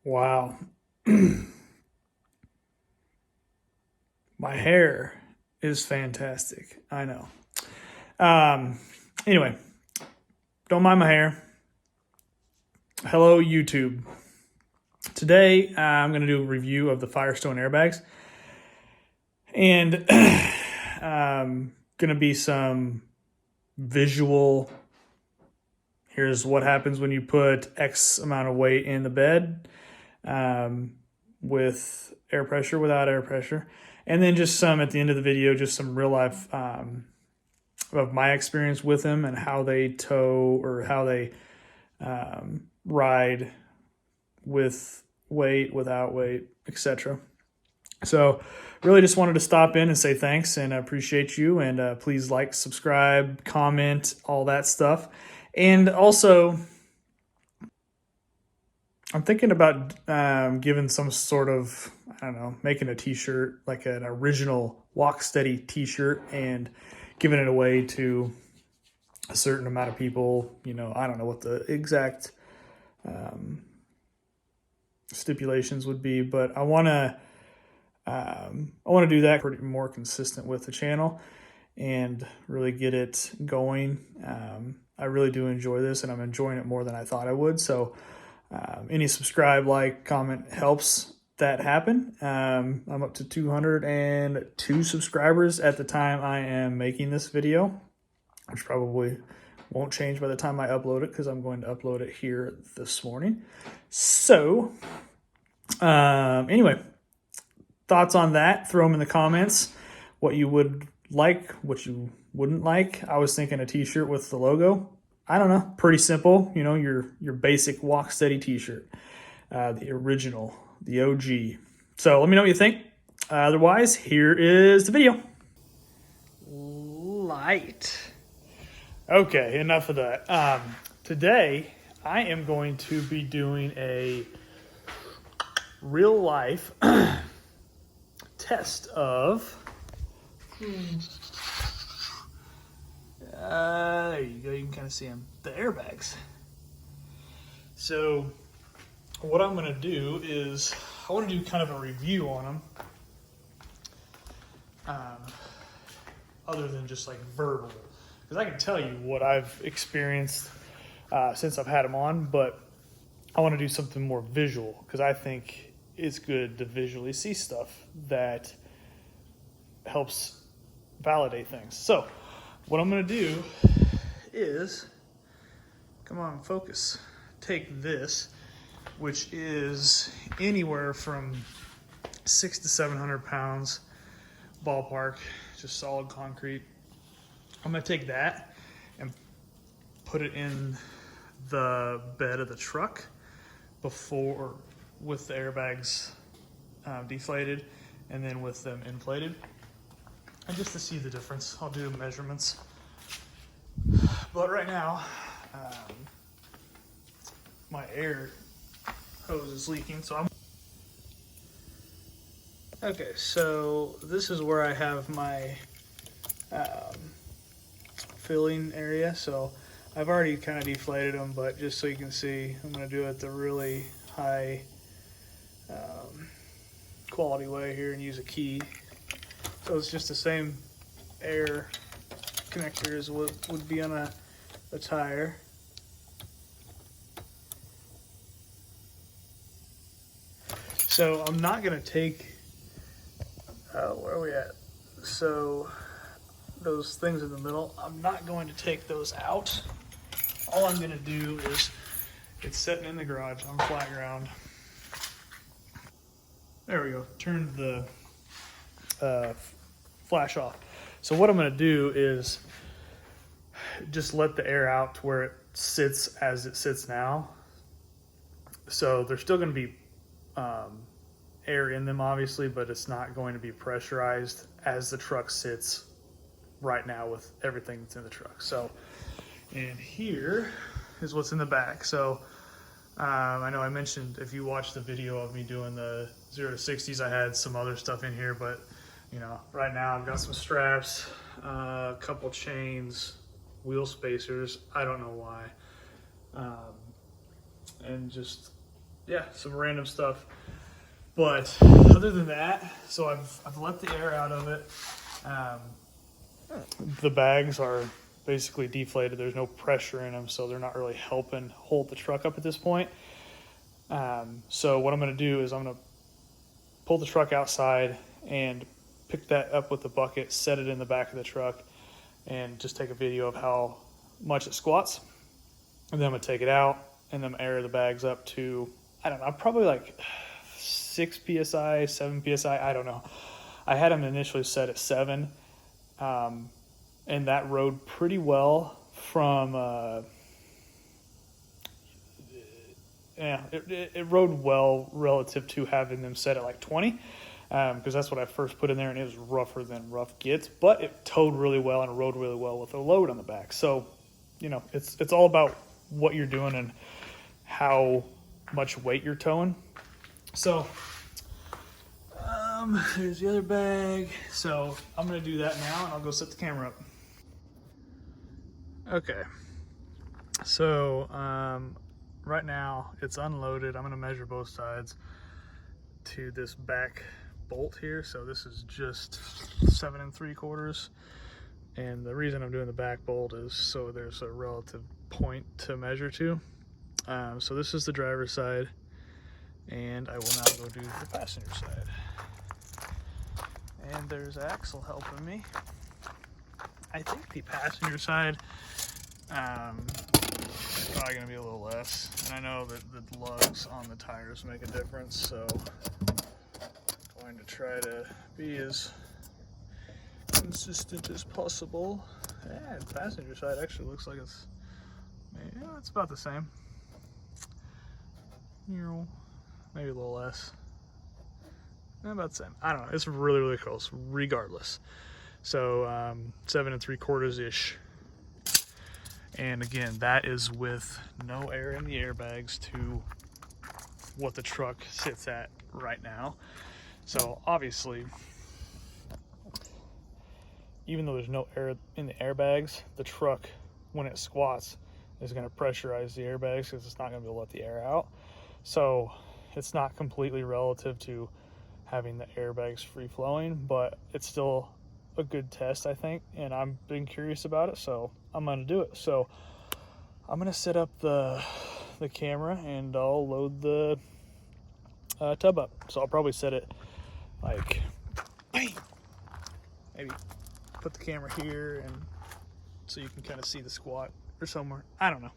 Wow. My hair is fantastic. I know. Um, anyway, don't mind my hair. Hello, YouTube. Today, I'm going to do a review of the Firestone airbags. And going to be some visual. Here's what happens when you put X amount of weight in the bed with air pressure, without air pressure. And then just some at the end of the video, just some real life of my experience with them and how they tow or how they ride with weight, without weight, etc. So really just wanted to stop in and say thanks and appreciate you. And please like, subscribe, comment, all that stuff. And also, I'm thinking about giving some sort of, I don't know, making a t-shirt, like an original Walk Steady t-shirt, and giving it away to a certain amount of people. You know, I don't know what the exact stipulations would be, but I want to do that pretty more consistent with the channel and really get it going. I really do enjoy this, and I'm enjoying it more than I thought I would. So any subscribe, like, comment helps that happen. I'm up to 202 subscribers at the time I am making this video, which probably won't change by the time I upload it because I'm going to upload it here this morning. So anyway, thoughts on that, throw them in the comments. What you would like, what you wouldn't like. I was thinking a t-shirt with the logo. I don't know, pretty simple. You know, your basic Walk Steady t-shirt, the original, the OG. So let me know what you think. Otherwise, here is the video. Light. Okay, enough of that. Today, I am going to be doing a real life test of there you go, you can kind of see them, the airbags. So what I'm going to do is I want to do kind of a review on them, other than just like verbal, because I can tell you what I've experienced since I've had them on, but I want to do something more visual because I think it's good to visually see stuff that helps validate things. So what I'm going to do is, come on, focus, take this, which is anywhere from 600 to 700 pounds, ballpark, just solid concrete. I'm going to take that and put it in the bed of the truck before, with the airbags deflated, and then with them inflated. And just to see the difference, I'll do measurements. But right now, my air hose is leaking, so okay, so this is where I have my filling area. So I've already kind of deflated them, but just so you can see, I'm going to do it the really high quality way here and use a key. So it's just the same air connector as what would be on a tire. So I'm not going to take, where are we at? So those things in the middle, I'm not going to take those out. All I'm going to do is, it's sitting in the garage on flat ground. There we go, turned the flash off. So what I'm going to do is just let the air out to where it sits as it sits now. So there's still going to be air in them, obviously, but it's not going to be pressurized as the truck sits right now with everything that's in the truck. So, and here is what's in the back. So I know I mentioned, if you watched the video of me doing the 0 to 60s, I had some other stuff in here, but you know, right now I've got some straps, a couple chains, wheel spacers, I don't know why, and just yeah, some random stuff. But other than that, so I've let the air out of it. The bags are basically deflated. There's no pressure in them, so they're not really helping hold the truck up at this point. So what I'm going to do is I'm going to pull the truck outside and pick that up with the bucket, set it in the back of the truck, and just take a video of how much it squats. And then I'm going to take it out and then air the bags up to, I don't know, probably like 6 psi, 7 psi, I don't know. I had them initially set at 7, and that rode pretty well from it rode well relative to having them set at like 20, because that's what I first put in there, and it was rougher than rough gets, but it towed really well and rode really well with a load on the back. So, you know, it's all about what you're doing and how much weight you're towing. So there's the other bag. So I'm going to do that now, and I'll go set the camera up. Okay. So right now it's unloaded. I'm going to measure both sides to this back bolt here. So this is just 7 3/4. And the reason I'm doing the back bolt is so there's a relative point to measure to. So this is the driver's side, and I will now go do the passenger side. And there's Axel helping me. I think the passenger side is probably going to be a little less. And I know that the lugs on the tires make a difference, so I'm going to try to be as consistent as possible. Yeah, the passenger side actually looks like it's about the same. Maybe a little less. About the same. I don't know. It's really, really close, regardless. So 7 3/4 ish. And again, that is with no air in the airbags to what the truck sits at right now. So obviously, even though there's no air in the airbags, the truck, when it squats, is going to pressurize the airbags because it's not going to be able to let the air out. So it's not completely relative to having the airbags free flowing, but it's still a good test, I think, and I'm being curious about it, so I'm going to do it. So I'm going to set up the camera, and I'll load the tub up. So I'll probably set it like, maybe put the camera here, and so you can kind of see the squat or somewhere. I don't know.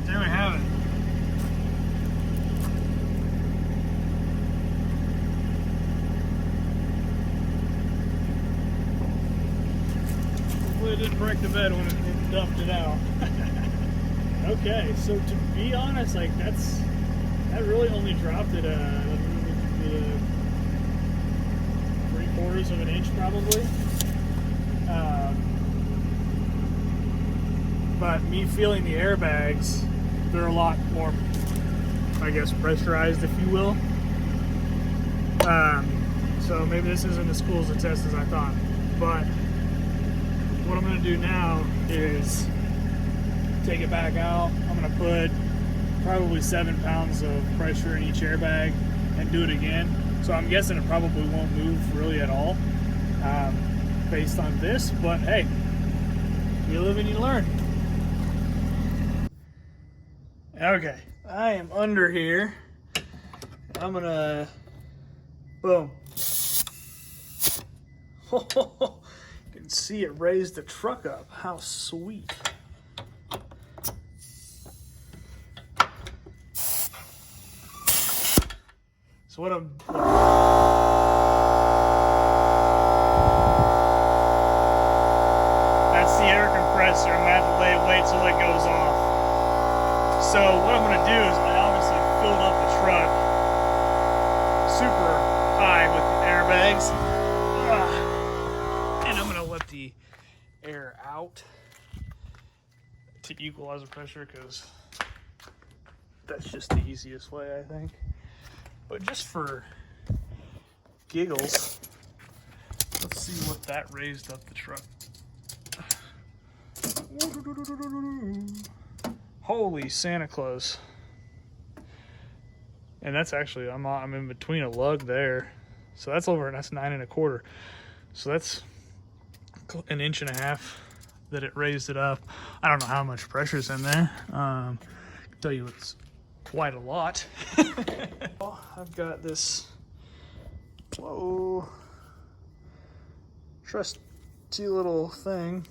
There we have it. Hopefully it didn't break the bed when it dumped it out. Okay, so to be honest, like that really only dropped it 3/4 of an inch probably. But me feeling the airbags, they're a lot more, I guess, pressurized, if you will. So maybe this isn't as cool as a test as I thought. But what I'm going to do now is take it back out. I'm going to put probably 7 pounds of pressure in each airbag and do it again. So I'm guessing it probably won't move really at all based on this. But hey, you live and you learn. Okay, I am under here. I'm gonna, boom. You can see it raised the truck up. How sweet. So what I'm, that's the air compressor. I'm gonna have to wait till it goes off. So what I'm gonna do is I obviously filled up the truck super high with the airbags. And I'm gonna let the air out to equalize the pressure because that's just the easiest way, I think. But just for giggles, let's see what that raised up the truck. Holy Santa Claus. And that's actually, I'm in between a lug there. So that's 9.25. So that's an inch and a half that it raised it up. I don't know how much pressure's in there. I can tell you it's quite a lot. I've got this, trusty little thing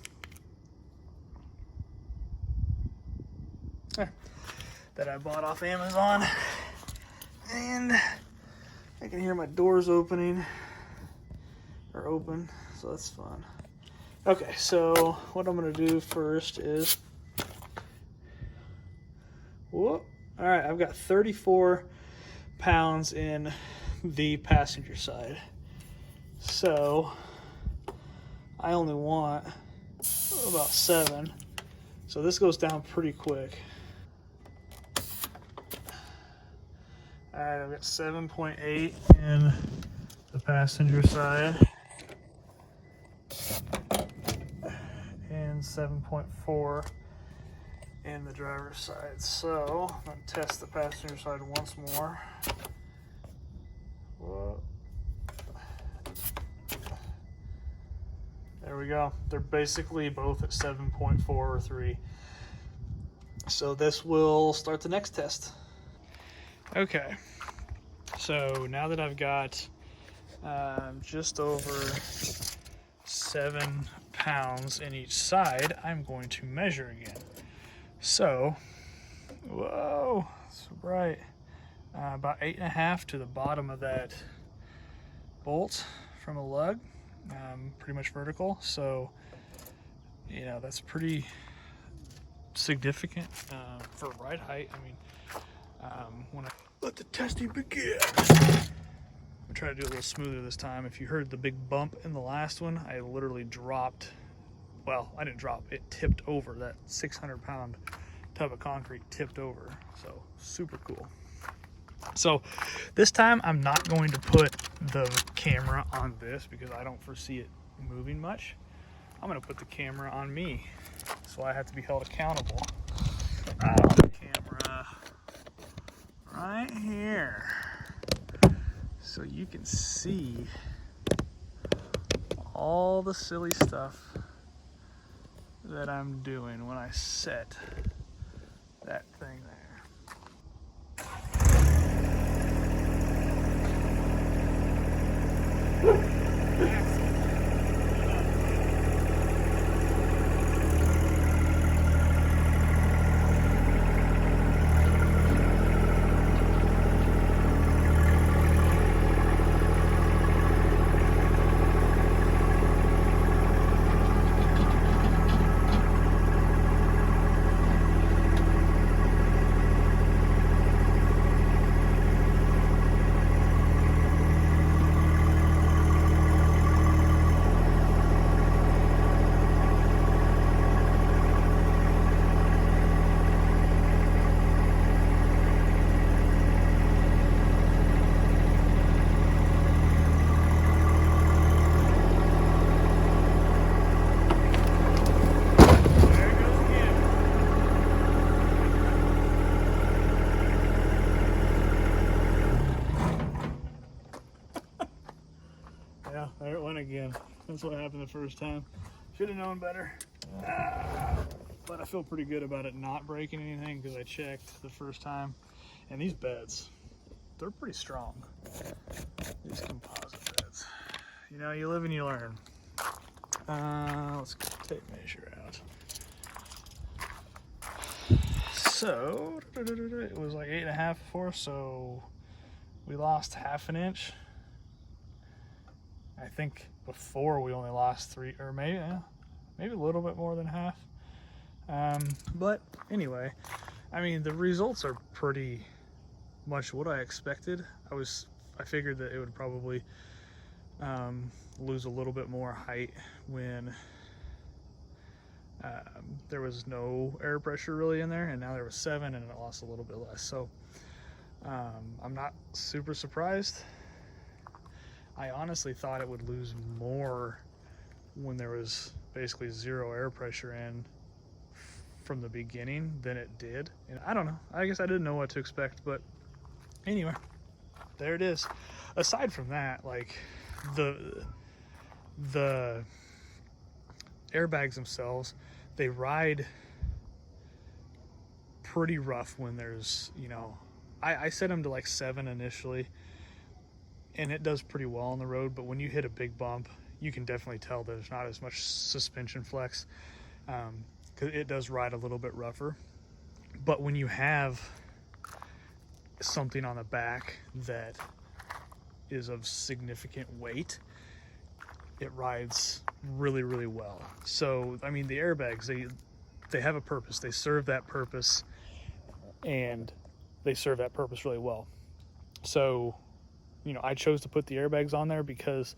that I bought off Amazon, and I can hear my doors open, so that's fun. Okay, so what I'm gonna do first is, whoop. All right, I've got 34 pounds in the passenger side. So I only want about 7. So this goes down pretty quick. All right, I've got 7.8 in the passenger side and 7.4 in the driver's side. So I'm gonna test the passenger side once more. Whoa. There we go. They're basically both at 7.4 or 3. So this will start the next test. Okay, so now that I've got just over 7 pounds in each side, I'm going to measure again. So, whoa, that's right. About 8.5 to the bottom of that bolt from a lug, pretty much vertical. So, you know, that's pretty significant for ride height. I mean, when I let the testing begin, I'm trying to do it a little smoother this time. If you heard the big bump in the last one, I literally dropped. Well, I didn't drop, it tipped over. That 600-pound tub of concrete tipped over. So super cool. So this time I'm not going to put the camera on this because I don't foresee it moving much. I'm going to put the camera on me, so I have to be held accountable. The camera right here, so you can see all the silly stuff that I'm doing when I set that thing there. Yeah, there it went again. That's what happened the first time. Should have known better. But I feel pretty good about it not breaking anything because I checked the first time. And these beds, they're pretty strong. These composite beds. You know, you live and you learn. Let's get the tape measure out. So, it was like 8.5 before, so we lost 1/2 inch. I think before we only lost 3, or maybe a little bit more than half. But anyway, I mean, the results are pretty much what I expected. I figured that it would probably lose a little bit more height when there was no air pressure really in there, and now there was 7 and it lost a little bit less. So I'm not super surprised. I honestly thought it would lose more when there was basically 0 air pressure in from the beginning than it did. And I don't know, I guess I didn't know what to expect, but anyway, there it is. Aside from that, like the airbags themselves, they ride pretty rough when there's, you know, I set them to like 7 initially, and it does pretty well on the road, but when you hit a big bump, you can definitely tell there's not as much suspension flex, because it does ride a little bit rougher. But when you have something on the back that is of significant weight, it rides really, really well. So, I mean, the airbags, they have a purpose. They serve that purpose, and they serve that purpose really well. So, you know, I chose to put the airbags on there because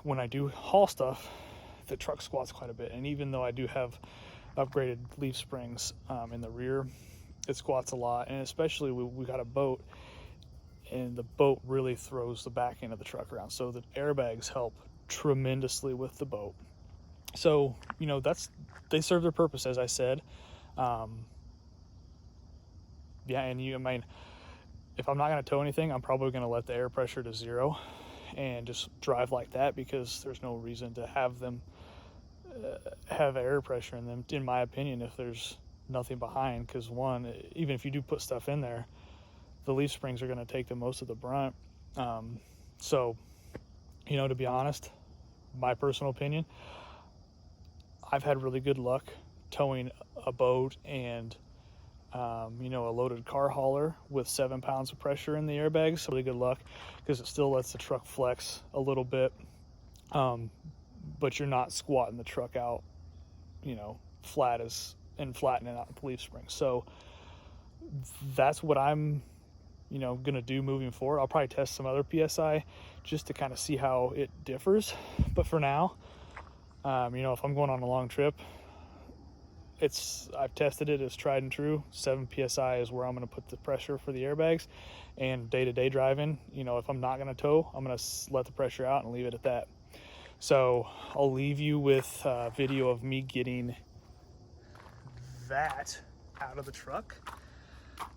when I do haul stuff, the truck squats quite a bit. And even though I do have upgraded leaf springs in the rear, it squats a lot. And especially we got a boat, and the boat really throws the back end of the truck around. So the airbags help tremendously with the boat. So, you know, they serve their purpose, as I said. Yeah, and I mean, if I'm not going to tow anything, I'm probably going to let the air pressure to 0 and just drive like that, because there's no reason to have them have air pressure in them, in my opinion, if there's nothing behind. Because one, even if you do put stuff in there, the leaf springs are going to take the most of the brunt. So, you know, to be honest, my personal opinion, I've had really good luck towing a boat and you know, a loaded car hauler with 7 pounds of pressure in the airbags. Really good luck, because it still lets the truck flex a little bit, but you're not squatting the truck out, you know, and flattening out the leaf springs. So that's what I'm, you know, gonna do moving forward. I'll probably test some other PSI just to kind of see how it differs. But for now, you know, if I'm going on a long trip, I've tested it, it's tried and true. 7 PSI is where I'm going to put the pressure for the airbags. And day-to-day driving, you know, if I'm not going to tow, I'm going to let the pressure out and leave it at that. So I'll leave you with a video of me getting that out of the truck.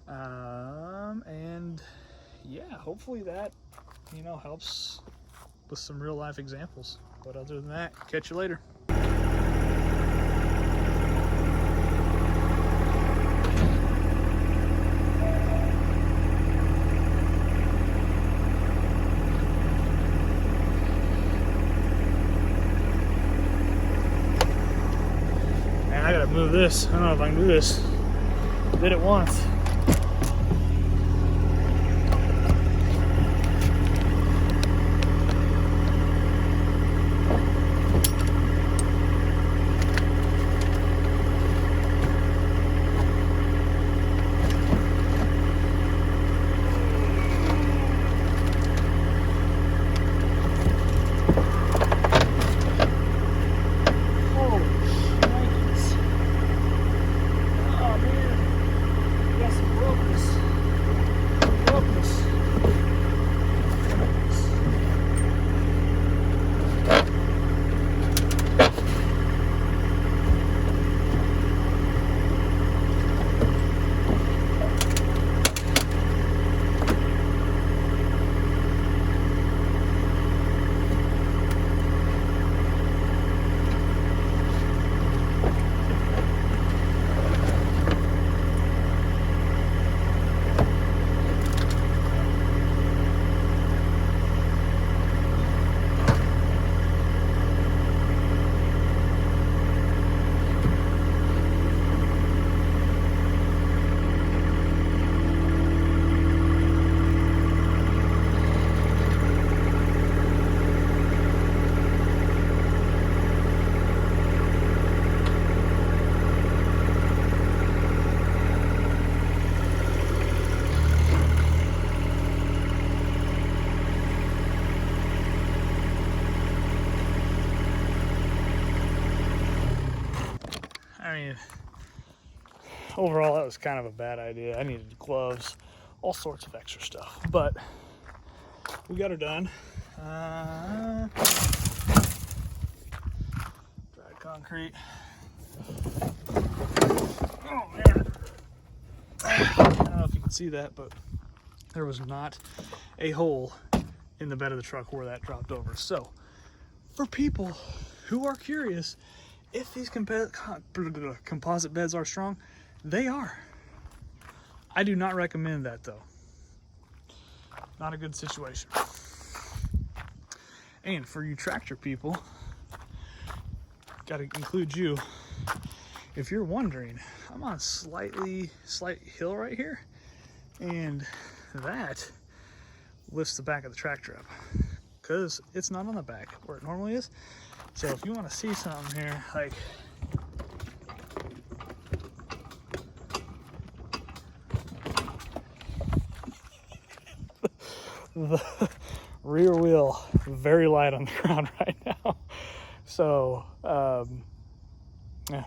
And yeah, hopefully that, you know, helps with some real life examples. But other than that, catch you later. I gotta move this. I don't know if I can do this. Did it once. I mean, overall, that was kind of a bad idea. I needed gloves, all sorts of extra stuff, but we got her done. Dried concrete. Oh man. I don't know if you can see that, but there was not a hole in the bed of the truck where that dropped over. So for people who are curious if these composite beds are strong, they are. I do not recommend that though. Not a good situation. And for you tractor people, got to include you. If you're wondering, I'm on a slight hill right here, and that lifts the back of the tractor up because it's not on the back where it normally is. So if you want to see something here, like the rear wheel very light on the ground right now. So yeah,